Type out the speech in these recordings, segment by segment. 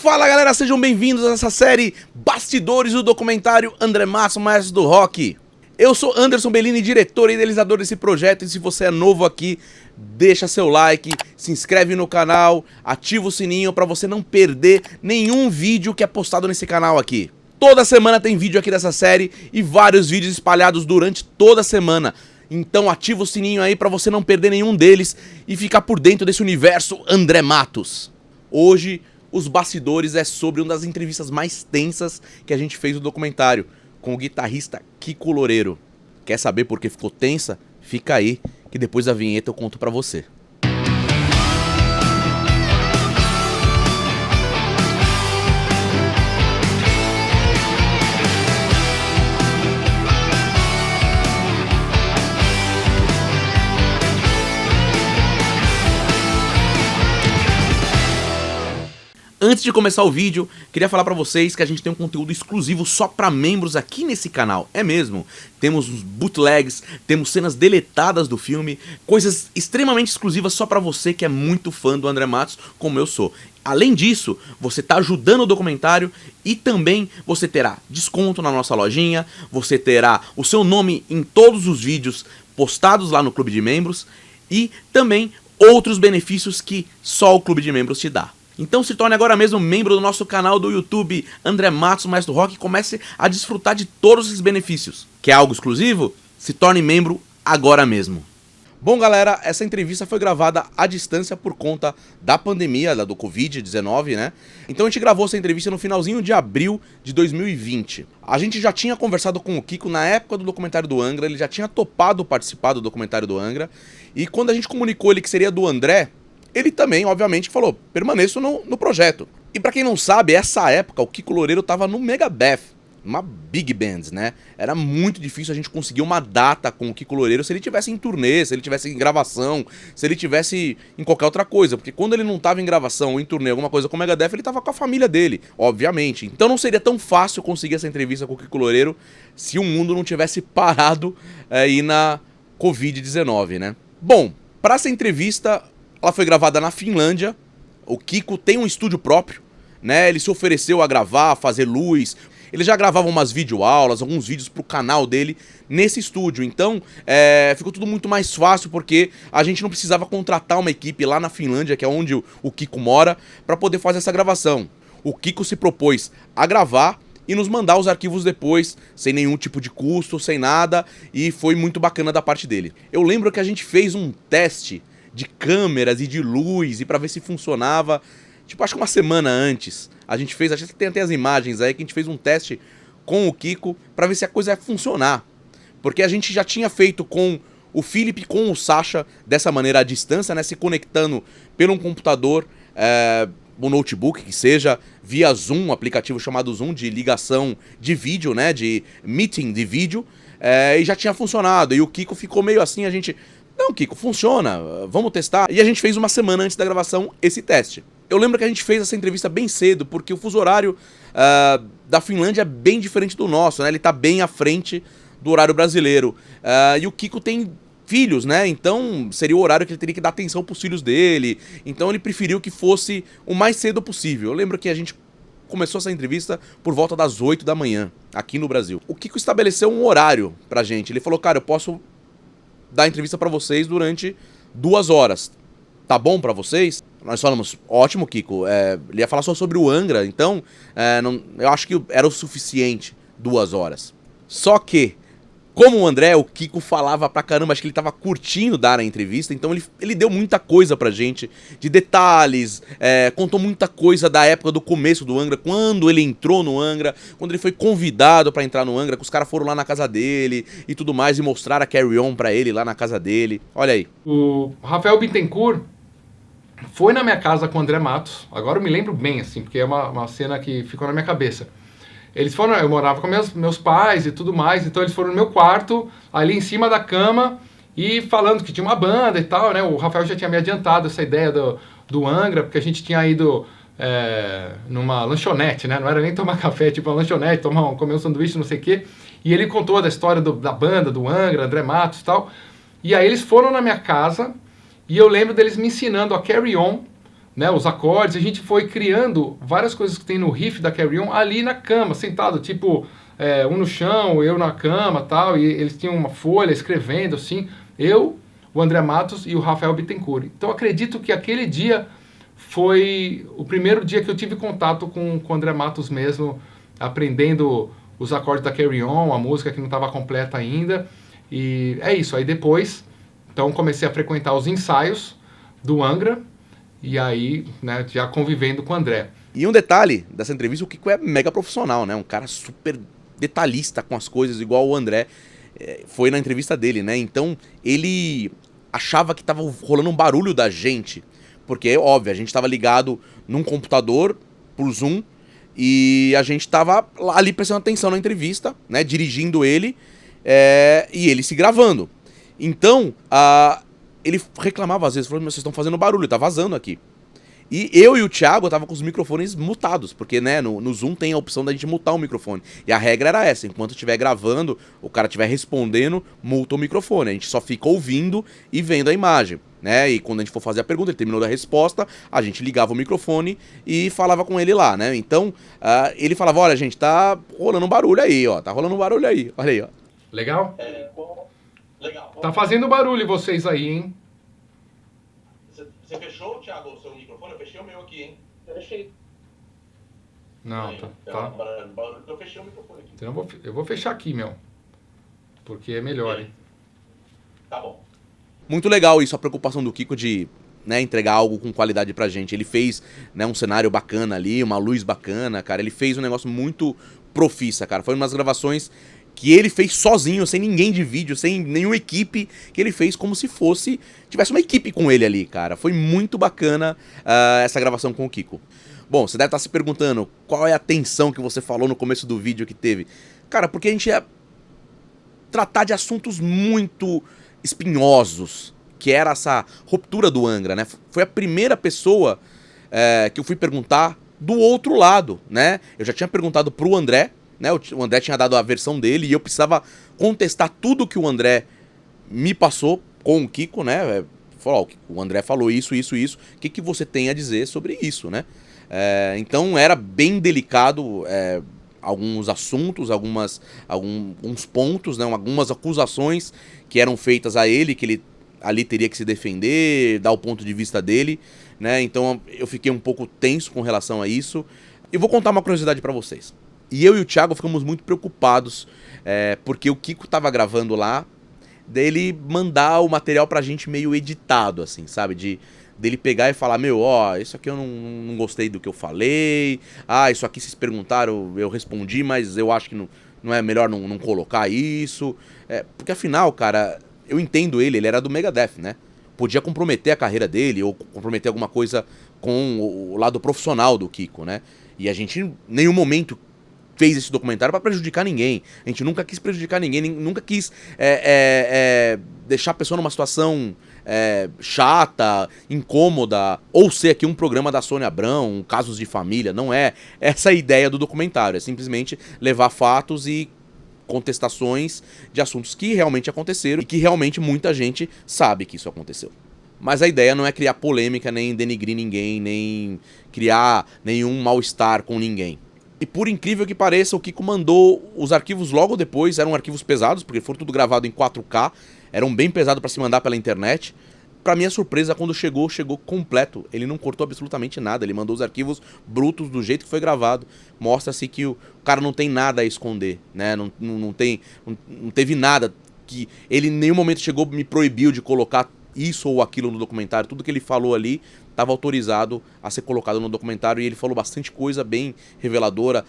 Fala galera, sejam bem-vindos a essa série Bastidores do documentário André Matos, Maestro do Rock. Eu sou Anderson Bellini, diretor e idealizador desse projeto, e se você é novo aqui, deixa seu like, se inscreve no canal, ativa o sininho para você não perder nenhum vídeo que é postado nesse canal aqui. Toda semana tem vídeo aqui dessa série e vários vídeos espalhados durante toda a semana. Então ativa o sininho aí para você não perder nenhum deles e ficar por dentro desse universo André Matos. Hoje, os bastidores é sobre uma das entrevistas mais tensas que a gente fez no documentário, com o guitarrista Kiko Loureiro. Quer saber por que ficou tensa? Fica aí, que depois da vinheta eu conto pra você. Antes de começar o vídeo, queria falar pra vocês que a gente tem um conteúdo exclusivo só pra membros aqui nesse canal. É mesmo, temos bootlegs, temos cenas deletadas do filme, coisas extremamente exclusivas só pra você que é muito fã do André Matos, como eu sou. Além disso, você tá ajudando o documentário e também você terá desconto na nossa lojinha, você terá o seu nome em todos os vídeos postados lá no Clube de Membros e também outros benefícios que só o Clube de Membros te dá. Então se torne agora mesmo membro do nosso canal do YouTube André Matos, Maestro do Rock, e comece a desfrutar de todos esses benefícios. Quer algo exclusivo? Se torne membro agora mesmo. Bom galera, essa entrevista foi gravada à distância por conta da pandemia, do Covid-19, né? Então a gente gravou essa entrevista no finalzinho de abril de 2020. A gente já tinha conversado com o Kiko na época do documentário do Angra, ele já tinha topado participar do documentário do Angra, e quando a gente comunicou ele que seria do André, ele também, obviamente, falou, permaneço no projeto. E pra quem não sabe, essa época o Kiko Loureiro tava no Megadeth, uma big band, né? Era muito difícil a gente conseguir uma data com o Kiko Loureiro se ele tivesse em turnê, se ele tivesse em gravação, se ele tivesse em qualquer outra coisa. Porque quando ele não tava em gravação ou em turnê, alguma coisa com o Megadeth, ele tava com a família dele, obviamente. Então não seria tão fácil conseguir essa entrevista com o Kiko Loureiro se o mundo não tivesse parado aí na Covid-19, né? Bom, pra essa entrevista, ela foi gravada na Finlândia. O Kiko tem um estúdio próprio, né? Ele se ofereceu a gravar, a fazer luz. Ele já gravava umas videoaulas, alguns vídeos pro canal dele nesse estúdio. Então, ficou tudo muito mais fácil porque a gente não precisava contratar uma equipe lá na Finlândia, que é onde o Kiko mora, para poder fazer essa gravação. O Kiko se propôs a gravar e nos mandar os arquivos depois, sem nenhum tipo de custo, sem nada, e foi muito bacana da parte dele. Eu lembro que a gente fez um teste de câmeras e de luz e pra ver se funcionava, tipo, acho que uma semana antes a gente fez, acho que tem até as imagens aí, que a gente fez um teste com o Kiko pra ver se a coisa ia funcionar, porque a gente já tinha feito com o Felipe, com o Sasha, dessa maneira à distância, né, se conectando pelo um computador, um notebook, que seja, via Zoom, um aplicativo chamado Zoom, de ligação de vídeo, né, de meeting de vídeo, e já tinha funcionado, e o Kiko ficou meio assim, a gente... Não, Kiko, funciona, vamos testar. E a gente fez uma semana antes da gravação esse teste. Eu lembro que a gente fez essa entrevista bem cedo, porque o fuso horário da Finlândia é bem diferente do nosso, né? Ele tá bem à frente do horário brasileiro. E o Kiko tem filhos, né? Então seria o horário que ele teria que dar atenção pros filhos dele. Então ele preferiu que fosse o mais cedo possível. Eu lembro que a gente começou essa entrevista por volta das 8 da manhã, aqui no Brasil. O Kiko estabeleceu um horário pra gente. Ele falou, cara, eu posso dar entrevista pra vocês durante 2 horas. Tá bom pra vocês? Nós falamos, ótimo, Kiko. Ele ia falar só sobre o Angra, então eu acho que era o suficiente 2 horas. Só que, como o André, o Kiko falava pra caramba, acho que ele tava curtindo dar a entrevista, então ele deu muita coisa pra gente, de detalhes, contou muita coisa da época do começo do Angra, quando ele entrou no Angra, quando ele foi convidado pra entrar no Angra, que os caras foram lá na casa dele e tudo mais, e mostraram a Carry On pra ele lá na casa dele. Olha aí. O Rafael Bittencourt foi na minha casa com o André Matos, agora eu me lembro bem, assim, porque é uma cena que ficou na minha cabeça. Eles foram, eu morava com meus pais e tudo mais, então eles foram no meu quarto, ali em cima da cama, e falando que tinha uma banda e tal, né? O Rafael já tinha me adiantado essa ideia do Angra, porque a gente tinha ido numa lanchonete, né? Não era nem tomar café, tipo uma lanchonete, comer um sanduíche, não sei o quê. E ele contou da história da banda, do Angra, André Matos e tal. E aí eles foram na minha casa, e eu lembro deles me ensinando a Carry On, né, os acordes, a gente foi criando várias coisas que tem no riff da Carry On ali na cama, sentado, tipo, um no chão, eu na cama, tal, e eles tinham uma folha escrevendo, assim, eu, o André Matos e o Rafael Bittencourt. Então acredito que aquele dia foi o primeiro dia que eu tive contato com o André Matos mesmo, aprendendo os acordes da Carry On, a música que não estava completa ainda, e é isso. Aí depois, então comecei a frequentar os ensaios do Angra, e aí, né, já convivendo com o André. E um detalhe dessa entrevista, o Kiko é mega profissional, né? Um cara super detalhista com as coisas, igual o André foi na entrevista dele, né? Então, ele achava que tava rolando um barulho da gente, porque é óbvio, a gente tava ligado num computador por Zoom e a gente tava ali prestando atenção na entrevista, né? Dirigindo ele e ele se gravando. Então, ele reclamava às vezes, falou, vocês estão fazendo barulho, tá vazando aqui. E eu e o Thiago tava com os microfones mutados, porque, né, no Zoom tem a opção da gente mutar o microfone. E a regra era essa, enquanto estiver gravando, o cara estiver respondendo, multa o microfone. A gente só fica ouvindo e vendo a imagem, né? E quando a gente for fazer a pergunta, ele terminou da resposta, a gente ligava o microfone e falava com ele lá, né? Então, ele falava, olha, gente, tá rolando um barulho aí, ó, tá rolando um barulho aí, olha aí, ó. Legal? Legal. Tá fazendo barulho vocês aí, hein? Você fechou, Thiago, o seu microfone? Eu fechei o meu aqui, hein? Eu fechei. Não, Aí, tá. barulho, eu fechei o microfone aqui. Então eu vou fechar aqui, meu. Porque é melhor, hein? Tá bom. Muito legal isso, a preocupação do Kiko de, né, entregar algo com qualidade pra gente. Ele fez, né, um cenário bacana ali, uma luz bacana, cara. Ele fez um negócio muito profissa, cara. Foi umas gravações que ele fez sozinho, sem ninguém de vídeo, sem nenhuma equipe, que ele fez como se tivesse uma equipe com ele ali, cara. Foi muito bacana essa gravação com o Kiko. Bom, você deve estar se perguntando qual é a tensão que você falou no começo do vídeo que teve. Cara, porque a gente ia tratar de assuntos muito espinhosos, que era essa ruptura do Angra, né? Foi a primeira pessoa que eu fui perguntar do outro lado, né? Eu já tinha perguntado pro André, né? O André tinha dado a versão dele e eu precisava contestar tudo que o André me passou com o Kiko, né? Falou, o André falou isso, isso, isso. O que você tem a dizer sobre isso, né? Então era bem delicado alguns assuntos, alguns pontos, né? Algumas acusações que eram feitas a ele, que ele ali teria que se defender, dar o ponto de vista dele, né? Então eu fiquei um pouco tenso com relação a isso. E vou contar uma curiosidade pra vocês. E eu e o Thiago ficamos muito preocupados, porque o Kiko tava gravando lá, dele mandar o material pra gente meio editado, assim, sabe? Dele pegar e falar, meu, ó, isso aqui eu não gostei do que eu falei, isso aqui vocês perguntaram, eu respondi, mas eu acho que não é melhor não colocar isso. Porque afinal, cara, eu entendo ele era do Megadeth, né? Podia comprometer a carreira dele, ou comprometer alguma coisa com o lado profissional do Kiko, né? E a gente em nenhum momento fez esse documentário pra prejudicar ninguém. A gente nunca quis prejudicar ninguém, nunca quis deixar a pessoa numa situação chata, incômoda, ou ser aqui um programa da Sônia Abrão, casos de família. Não é essa a ideia do documentário, é simplesmente levar fatos e contestações de assuntos que realmente aconteceram e que realmente muita gente sabe que isso aconteceu. Mas a ideia não é criar polêmica, nem denigrir ninguém, nem criar nenhum mal-estar com ninguém. E por incrível que pareça, o Kiko mandou os arquivos logo depois, eram arquivos pesados, porque foram tudo gravado em 4K, eram bem pesados para se mandar pela internet. Pra minha surpresa, quando chegou completo, ele não cortou absolutamente nada, ele mandou os arquivos brutos do jeito que foi gravado. Mostra-se que o cara não tem nada a esconder, né? Não teve nada que ele em nenhum momento chegou me proibiu de colocar isso ou aquilo no documentário. Tudo que ele falou ali estava autorizado a ser colocado no documentário e ele falou bastante coisa bem reveladora.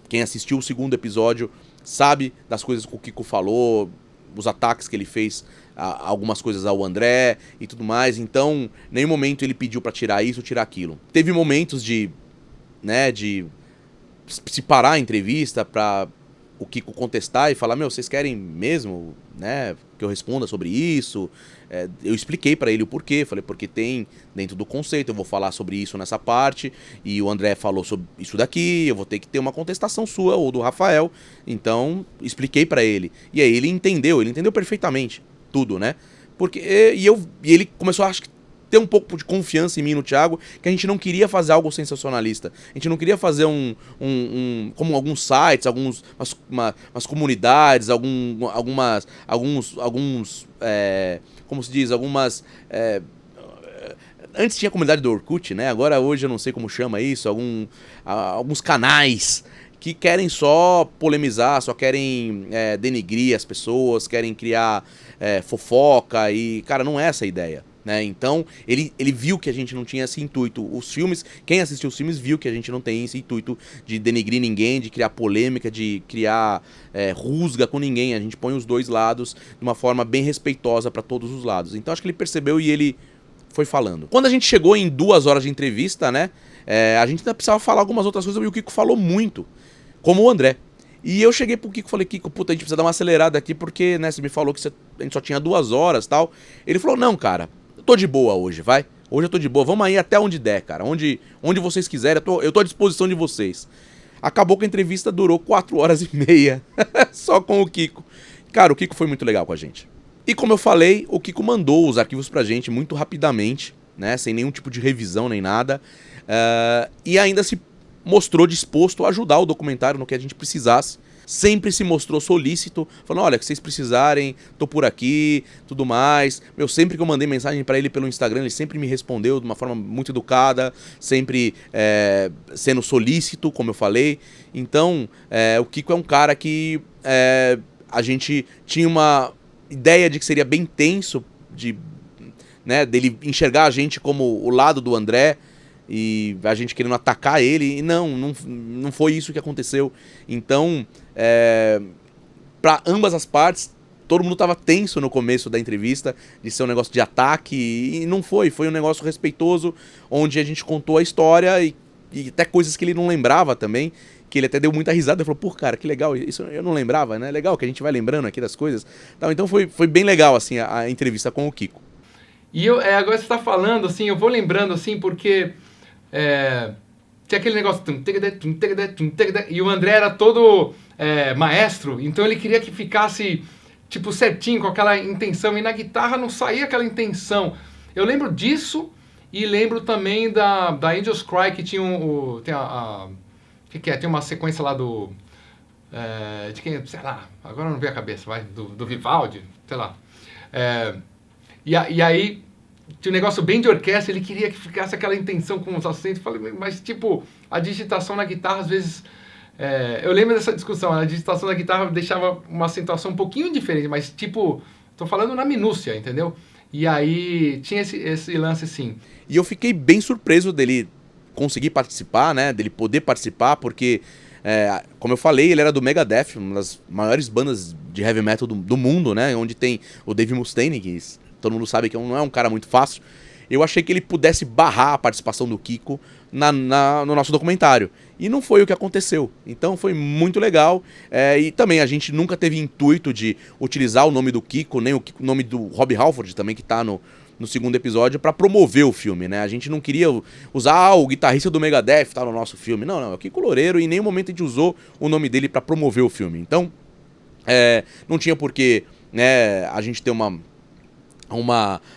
Quem assistiu o segundo episódio sabe das coisas que o Kiko falou, os ataques que ele fez a algumas coisas ao André e tudo mais. Então, em nenhum momento ele pediu pra tirar isso ou tirar aquilo. Teve momentos de se parar a entrevista pra o Kiko contestar e falar, meu, vocês querem mesmo, né, que eu responda sobre isso? Eu expliquei pra ele o porquê, falei, porque tem dentro do conceito, eu vou falar sobre isso nessa parte, e o André falou sobre isso daqui, eu vou ter que ter uma contestação sua ou do Rafael, então expliquei pra ele. E aí ele entendeu perfeitamente tudo, né? Porque, e ele começou, acho que, ter um pouco de confiança em mim, no Thiago, que a gente não queria fazer algo sensacionalista. A gente não queria fazer como alguns sites, umas comunidades, como se diz, antes tinha a comunidade do Orkut, né? Agora, hoje, eu não sei como chama isso, alguns canais que querem só polemizar, só querem denigrir as pessoas, querem criar fofoca e, cara, não é essa a ideia. Né? Então, ele viu que a gente não tinha esse intuito. Quem assistiu os filmes viu que a gente não tem esse intuito de denigrir ninguém, de criar polêmica, de criar rusga com ninguém. A gente põe os dois lados de uma forma bem respeitosa para todos os lados. Então, acho que ele percebeu e ele foi falando. Quando a gente chegou em 2 horas de entrevista, né, a gente ainda precisava falar algumas outras coisas e o Kiko falou muito, como o André. E eu cheguei pro Kiko e falei, Kiko, puta, a gente precisa dar uma acelerada aqui porque, né, você me falou que a gente só tinha 2 horas e tal. Ele falou, não, cara, tô de boa hoje, vai. Hoje eu tô de boa, vamos aí até onde der, cara. Onde vocês quiserem, eu tô à disposição de vocês. Acabou que a entrevista durou 4 horas e meia, só com o Kiko. Cara, o Kiko foi muito legal com a gente. E como eu falei, o Kiko mandou os arquivos pra gente muito rapidamente, né, sem nenhum tipo de revisão nem nada. E ainda se mostrou disposto a ajudar o documentário no que a gente precisasse. Sempre se mostrou solícito, falando, olha, que vocês precisarem, tô por aqui, tudo mais. Sempre que eu mandei mensagem pra ele pelo Instagram, ele sempre me respondeu de uma forma muito educada, sempre sendo solícito, como eu falei. Então, o Kiko é um cara que a gente tinha uma ideia de que seria bem tenso, dele enxergar a gente como o lado do André, e a gente querendo atacar ele, e não foi isso que aconteceu. Então, para ambas as partes, todo mundo estava tenso no começo da entrevista, de ser um negócio de ataque, e não foi um negócio respeitoso, onde a gente contou a história, e até coisas que ele não lembrava também, que ele até deu muita risada, ele falou, pô, cara, que legal, isso eu não lembrava, né, legal que a gente vai lembrando aqui das coisas. Então foi bem legal, assim, a entrevista com o Kiko. E agora você tá falando, assim, eu vou lembrando, assim, porque tinha aquele negócio, e o André era todo maestro, então ele queria que ficasse, tipo, certinho, com aquela intenção, e na guitarra não saía aquela intenção. Eu lembro disso, e lembro também da Angels Cry, que tinha tem uma sequência lá de quem, sei lá, agora não veio a cabeça, do Vivaldi, sei lá. E aí tinha um negócio bem de orquestra, ele queria que ficasse aquela intenção com os acentos, mas tipo, a digitação na guitarra às vezes, eu lembro dessa discussão, a digitação da guitarra deixava uma acentuação um pouquinho diferente, mas tipo, tô falando na minúcia, entendeu? E aí tinha esse lance sim. E eu fiquei bem surpreso dele conseguir participar, né, dele poder participar, porque, como eu falei, ele era do Megadeth, uma das maiores bandas de heavy metal do mundo, né, onde tem o Dave Mustaine, que todo mundo sabe que não é um cara muito fácil. Eu achei que ele pudesse barrar a participação do Kiko no nosso documentário. E não foi o que aconteceu. Então foi muito legal. E também a gente nunca teve intuito de utilizar o nome do Kiko, nem o nome do Rob Halford também, que tá no segundo episódio, para promover o filme, né? A gente não queria usar o guitarrista do Megadeth tá no nosso filme. Não, é o Kiko Loureiro, e em nenhum momento a gente usou o nome dele para promover o filme. Então, não tinha porquê, né, a gente ter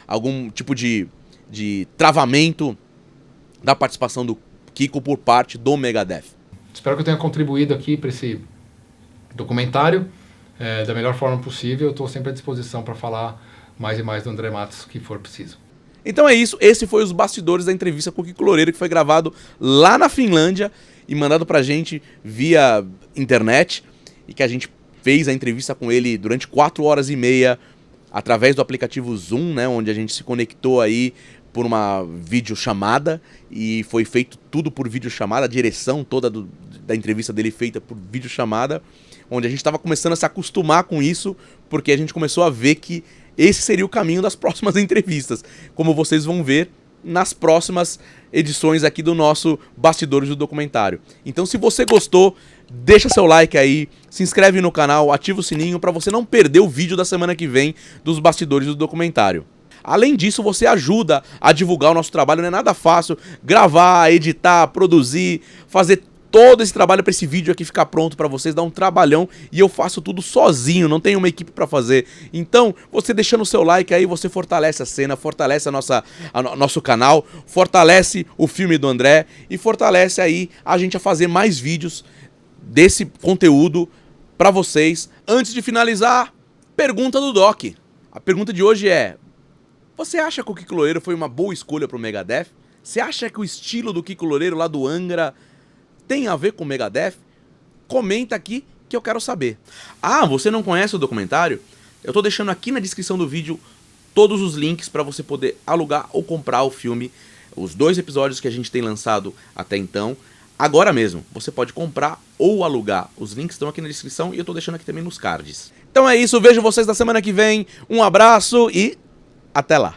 algum tipo de travamento da participação do Kiko por parte do Megadeth. Espero que eu tenha contribuído aqui para esse documentário da melhor forma possível. Eu estou sempre à disposição para falar mais e mais do André Matos que for preciso. Então é isso, esse foi os bastidores da entrevista com o Kiko Loureiro, que foi gravado lá na Finlândia e mandado pra gente via internet, e que a gente fez a entrevista com ele durante 4 horas e meia através do aplicativo Zoom, né, onde a gente se conectou aí por uma videochamada, e foi feito tudo por videochamada, a direção toda da entrevista dele feita por videochamada, onde a gente estava começando a se acostumar com isso, porque a gente começou a ver que esse seria o caminho das próximas entrevistas, como vocês vão ver nas próximas edições aqui do nosso Bastidores do Documentário. Então, se você gostou, deixa seu like aí, se inscreve no canal, ativa o sininho para você não perder o vídeo da semana que vem dos Bastidores do Documentário. Além disso, você ajuda a divulgar o nosso trabalho, não é nada fácil gravar, editar, produzir, fazer todo esse trabalho pra esse vídeo aqui ficar pronto pra vocês, dá um trabalhão, e eu faço tudo sozinho, não tenho uma equipe pra fazer. Então, você deixando o seu like aí, você fortalece a cena, fortalece nosso canal, fortalece o filme do André e fortalece aí a gente a fazer mais vídeos desse conteúdo pra vocês. Antes de finalizar, pergunta do Doc. A pergunta de hoje é: você acha que o Kiko Loureiro foi uma boa escolha pro Megadeth? Você acha que o estilo do Kiko Loureiro lá do Angra tem a ver com o Megadeth? Comenta aqui que eu quero saber. Ah, você não conhece o documentário? Eu tô deixando aqui na descrição do vídeo todos os links para você poder alugar ou comprar o filme. Os 2 episódios que a gente tem lançado até então. Agora mesmo, você pode comprar ou alugar. Os links estão aqui na descrição e eu tô deixando aqui também nos cards. Então é isso, vejo vocês na semana que vem. Um abraço e até lá.